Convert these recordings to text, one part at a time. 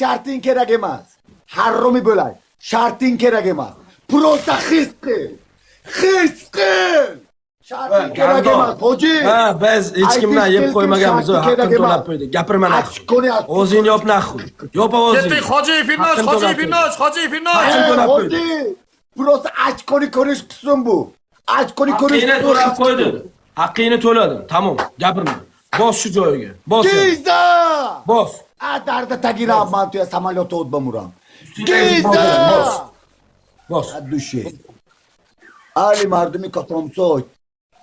sharting kerak emas. Harromi bo'lay. Sharting kerak emas. Prosta his qil. His qil. Sharting kerak emas, hoji. Ha, biz hech kimdan yeb qo'ymaganmiz, haqqini to'lab qo'ydik. Gapirma naqd. O'zingni yop naqd. Yop ovozingni. Ketdik, Hoji Firnoz, Hoji Firnoz, Hoji Firnoz. Hoji. Prosta ochkoni ko'rish qilsin bu. Ochkoni ko'rish. Haqqini to'lab qo'ydim. Haqqini to'ladim. Tamom, gapirma. Bos shu joyiga. Bos. Giza! Bos. Darda tagiram man tuya samolyotda o't bamuram. Giza! Bos. Dushi. Ali mardumi katomsoy.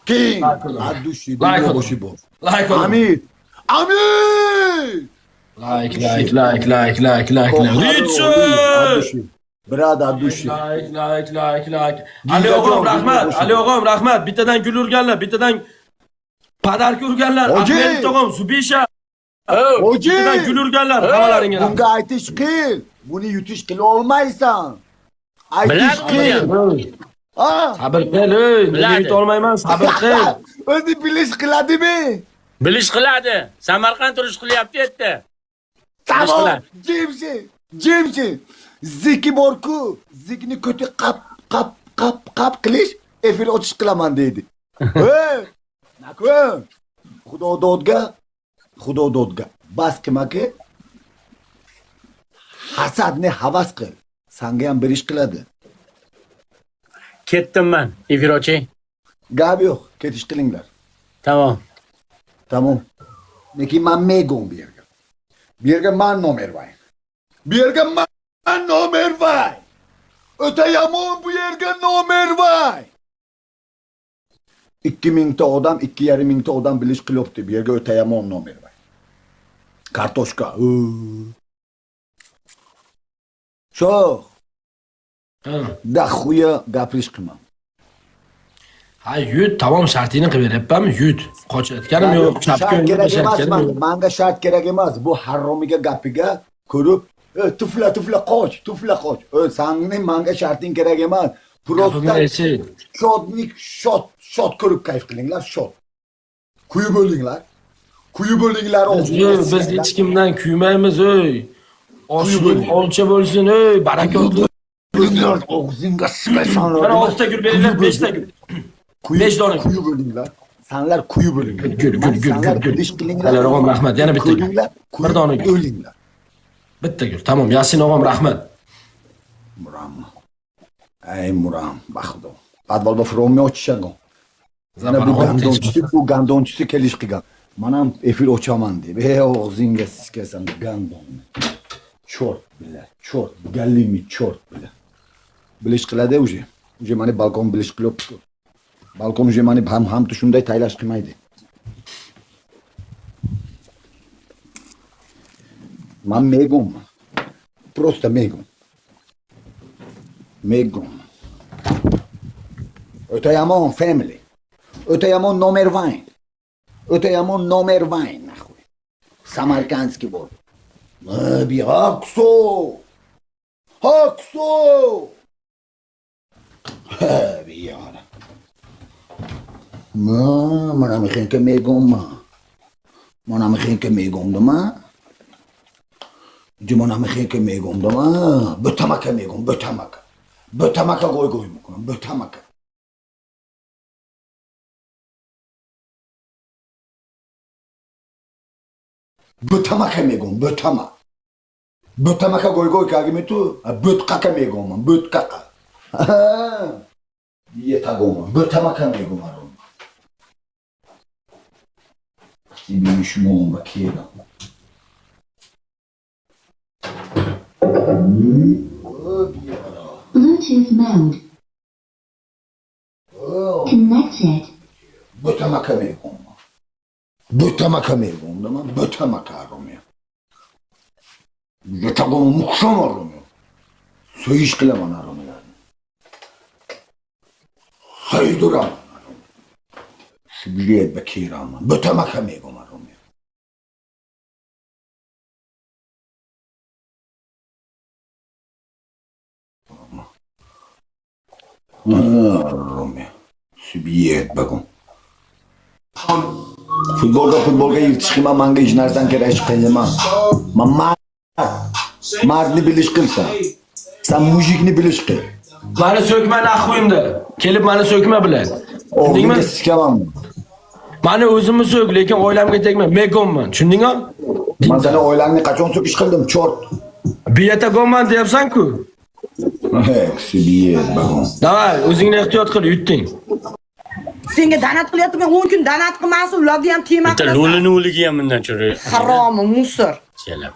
King. Dushi. Boshi bor. Like. Amir. Amir! Like. Richard! Brother Dushi. Like. Ali og'am rahmat. Ali og'am rahmat. Bittadan gul urganlar, bittadan padarka urganlar. Ahmet og'am Zubisha. Hoji. Bittadan gul urganlar hamalaringga. Bunga aytish qiyin. Buni yutish qila olmaysan. Aytish qiyin. Sabr qil, nega yuta olmayman? Sabr qil. O'zi bilish qiladimi? Bilish qiladi. Samarqand urush qilyapti yerda. Tamam. Jimshi. Ziki borku. Zikni ko'ti qap qilish, efir ochish qilaman deydi. Nakun. Xudo dodga. Bas qilmaki. Hasadni havas qil. Sanga ham berish qiladi. Ketdim men, Efirochi. Gap yo'q, ketish qilinglar. Tamam. Lekin men megum bu yerga. Bu yerga men nomer vay. Bu yerga men nomer vay. O'ta yomon bu yerga nomer vay. 2000 ta odam, 2500 ta odam bilish qilyapti. Bu yerga o'ta yomon nomer vay. Kartoshka. Sho'x. Daxuya gapirish qilma. Ha, yut, tamom shartingni qilib beryapmanmi? Yut. Qochayotganim yo'q, chapga kerak. Menga shart kerak emas. Bu haromiga gapiga ko'rib, tufla qoch. Sangni menga sharting kerak emas. Prosta shot ko'rib kayf qilinglar, shot. Kuyib bo'linglar. Biz hech kimdan kuymaymiz, oy. Olcha bo'lsin, oy, barakotli. Og'zingga siqasan. Mana 6 ta gul beringlar, 5 ta gul. 5 dona kuyib bo'linglar. Sanlar kuyib bo'linglar. Gul. Bilish qilinglar. Og'am rahmat, yana bitta gul. Bir dona gul. O'linglar. Bitta gul. Tamom, Yasin og'am rahmat. Muram. Ay Muram, baxdo. Podvalda fromi ochishagan. Yana bu gandonchisi kelish qilgan. Men ham efir ochaman deb. Og'zingga siskasan gandon. Chort bilan, chort, galimi chort bilan. Bilish qiladi uje. Uje meni balkon bilish qilyapti. Balkon uje meni ham shunday taylash qilmaydi. Men megum. Prosta megum. O'ta yomon family. O'ta yomon nomer vayn. Samarkandskiy bor. Bir Akso. Bir yana. Mana mixin ke megum ma. Mana mixin ke megum dama. Mana mixin ke megum dama. Bötamaka megum, bötamaka. Bötamaka goy mukunam, bötamaka. Bötamaka megum, bötama. Bötamaka goy kagimitu, bötkaka megum, bötkaka. Yetagoma, bötamaka megum arom. Sibi shmon bakira. Bluetooth mode. Connected. Bötamaka megum. Dama bötamaka arom ya. Yetagoma muhşam arom ya. Söyüş kılaman arom ya. Hayduram. Sibiliyet bekirama. Bötamaka megum arom ya. Arom ya. Sibiliyet bakın. Futbolga yirtish qilma, menga hech narsan kerak qilma. Mardni bilish qilsan. Sen mujikni bilish qil. Mani so'kma nahvimda. Kelib mani so'kma bilan. Tushundingmi? O'g'limga sikaman. Mani o'zimni so'k, lekin oilamga tegma. Megonman. Tushundingmi? Men sana oilangni qachon so'kish qildim, chort. Biyatagonman deyapsan-ku. Sibiyet bagon. Davay, o'zingni ehtiyot qil, yutding. Senga danat qilyapman, 10 kun danat qilmasin, ularni ham tema Bitta lo'lini o'ligi ham bundan cho'ri. Harom, musor. Kelib.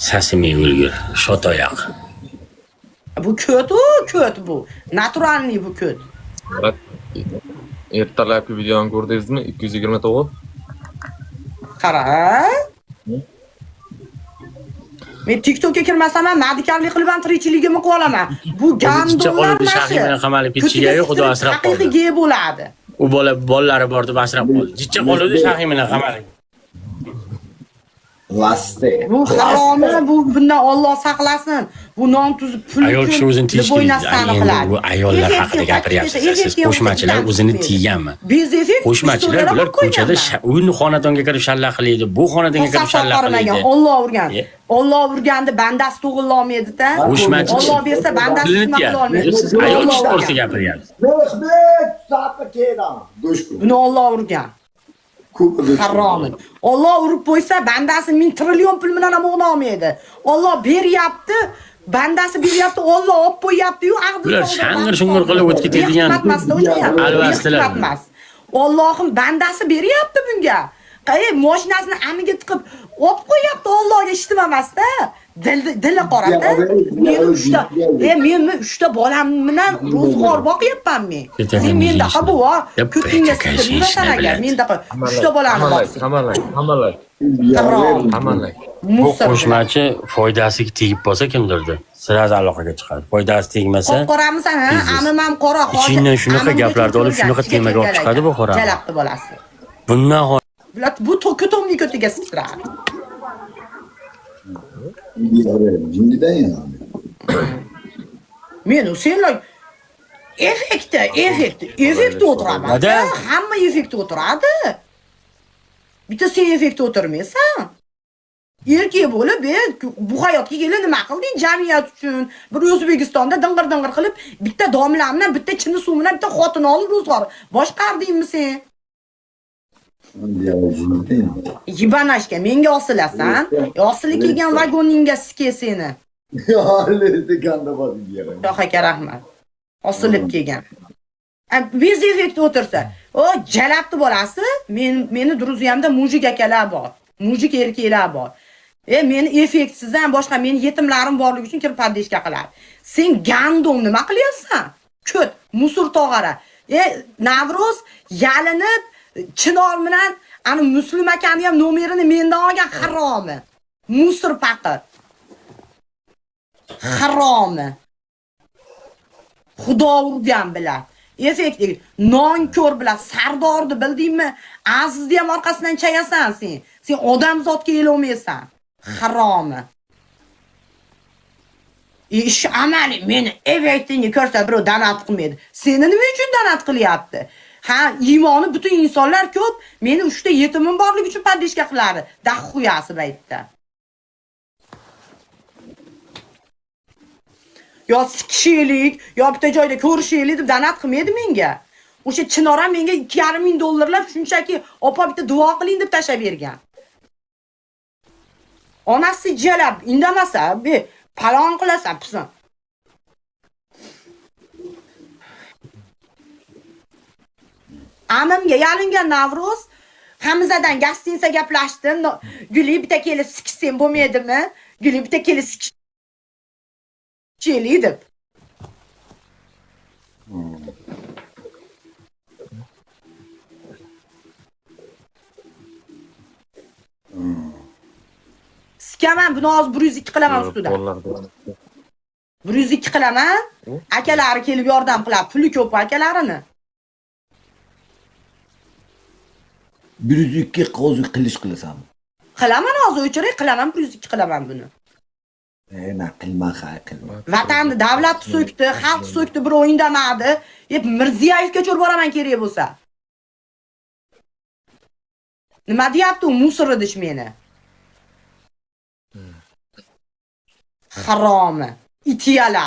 Sasimiy o'lgur, shotoyoq. Bu ko't bu. Naturalniy bu ko't. Ertalabki videoni ko'rdingizmi? 229. Qara. Men TikTokka kirmasam ham madikarlik qilib ham tirikchiligimni qilib olaman. Bu gandonlar Shahimani qamalib ketishiga xudo asrab qoldi. Haqiqiy gey bo'ladi. U bolalari bor deb asrab qoldi. Jichcha qoldi Shahimani qamalib. Laste. Bu haromi, bu bundan Alloh saqlasin. Bu non tuz pul. Ayol kishi o'zini tiyishga bu ayollar haqida gapiryapsiz. Siz qo'shmachilar o'zini tiyganmi? Qo'shmachilar bular ko'chada uy xonadonga kirib shalla qilaydi. Bu xonadonga kirib shalla qilaydi. Alloh urgan. Alloh urganda bandasi tug'ilolmaydi-da. Qo'shmachi. Alloh bersa bandasi tug'ilolmaydi. Siz ayol kishi to'g'risida gapiryapsiz. Mehmet, saatda kelam. Go'shku. Buni Alloh urgan. Harom. Alloh urib qo'ysa bandasi 1000 trillion pul bilan ham o'g'nolmaydi. Alloh beryapti, bandasi beryapti, Alloh olib qo'yapti-yu, Bular shang'ir-shung'ir qilib o'tib ketadigan alvaslar. Allohim bandasi beryapti bunga. Mashinasini amiga tiqib olib qo'yapti, Allohga eshitmamasda. Dili qorada. Men 3 ta bolam bilan ro'zg'or boqyapman men. Sen menda bu, ko'kingga siqtirmasan agar menda 3 ta bolani boqsan. Qamalak. Bu qo'shmachi foydasiga tegib qolsa kimdirdi? Sirasi aloqaga chiqadi. Foydasi tegmasa, qoramisan, ha? Amim ham qora. Ichingdan shunaqa gaplarni olib, shunaqa temaga olib chiqadi bu qora. Jalabdi bolasi. Bundan Bu to'ki-to'mni ko'tiga siqtiradi. Jinnidan ya. Men senlar effekt o'tiraman. Hamma effekt o'tiradi. Bitta sen effekt o'tirmaysan. Erkak bo'lib, bu hayotga kelib nima qilding jamiyat uchun? Bir O'zbekistonda ding'ir qilib, bitta domla bilan, bitta chini suv bilan, bitta xotin olib ro'zg'or boshqardingmi sen? Yibanashga menga osilasan. Osilib kelgan vagoningga sike seni. Yo'lda ganda bor diyara. Yo'q, rahmat. Osilib kelgan. Biz effekt o'tirsa, o jalabdi bolasi, meni druziyamda mujik akalar bor. Mujik erkaklar bor. Meni effektsiz ham boshqa meni yetimlarim borligi uchun kirib paddishga qiladi. Sen gandon nima qilyapsan? Ko't, musur tog'ara. Navro'z yalinib Chinor bilan ani Muslim akani ham nomerini mendan olgan haromi. Musur paqir. Haromi. Xudo urgan bilan. Effektiv non ko'r bilan Sardorni bildingmi? Azizni ham orqasidan chayasan sen. Sen odamzodga elolmaysan. Haromi. Ish amali meni effektingni ko'rsa birov danat qilmaydi. Seni nima uchun danat qilyapti? Ha, iymoni butun insonlar ko'p. Meni 3 ta yetimim borligi uchun paddishga qiladi. Dahxuyasi baytda. Yo sikishlik, yo bitta joyda ko'rishlik deb danat qilmaydi menga. O'sha Chinor ham menga $2,500 shunchaki opa bitta duo qiling deb tashlab bergan. Onasi jalab indamasa, palon qilasan, pisan. Amimga yalingan Navro'z Hamzadan gastinsa gaplashdim. Guli bitta kelib sikishsam bo'lmaydimi? Guli bitta kelib sikishchili deb. Sikaman, buni hozir 102 qilaman ustidan. 102 qilaman. Akalari kelib yordam qiladi. Puli ko'p akalarini. 102 qo'zi qilish qilasan. Qilaman hozir o'chiray, qilaman 102 qilaman buni. Na qilma, qilma. Vatanni davlat so'kdi, xalq so'kdi, bir o'yindamadi. Mirziyevga cho'r boraman kerak bo'lsa. Nima deyapti u musor edish meni? Haromi. Itiyala.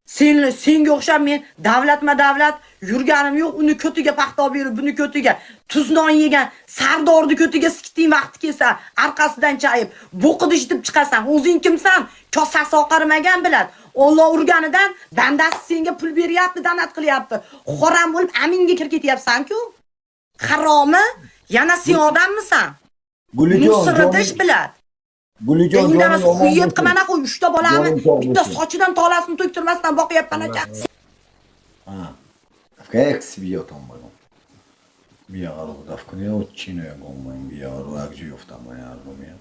Senga o'xshab men davlat yurganim yo'q. Uni ko'tiga paxta berib, buni ko'tiga tuznon yegan sardorni ko'tiga sikting vaqti kelsa, orqasidan chayib, bo'qidi ishitib chiqasan. O'zing kimsan? Kosasi oqarmagan biladi. Alloh urganidan bandasi senga pul beryapti, danat qilyapti. Xoram bo'lib aminga kirib ketyapsan-ku. Haromi? Yana sen odammisan? Musirdish biladi. Gulijon Indamasa quyib qilmana qo'y, 3 ta bolani bitta sochidan tolasini to'ktirmasdan boqyapman aka. Как себе там было? Я говорю, да в книгу очень я говорю, а где я там я думаю.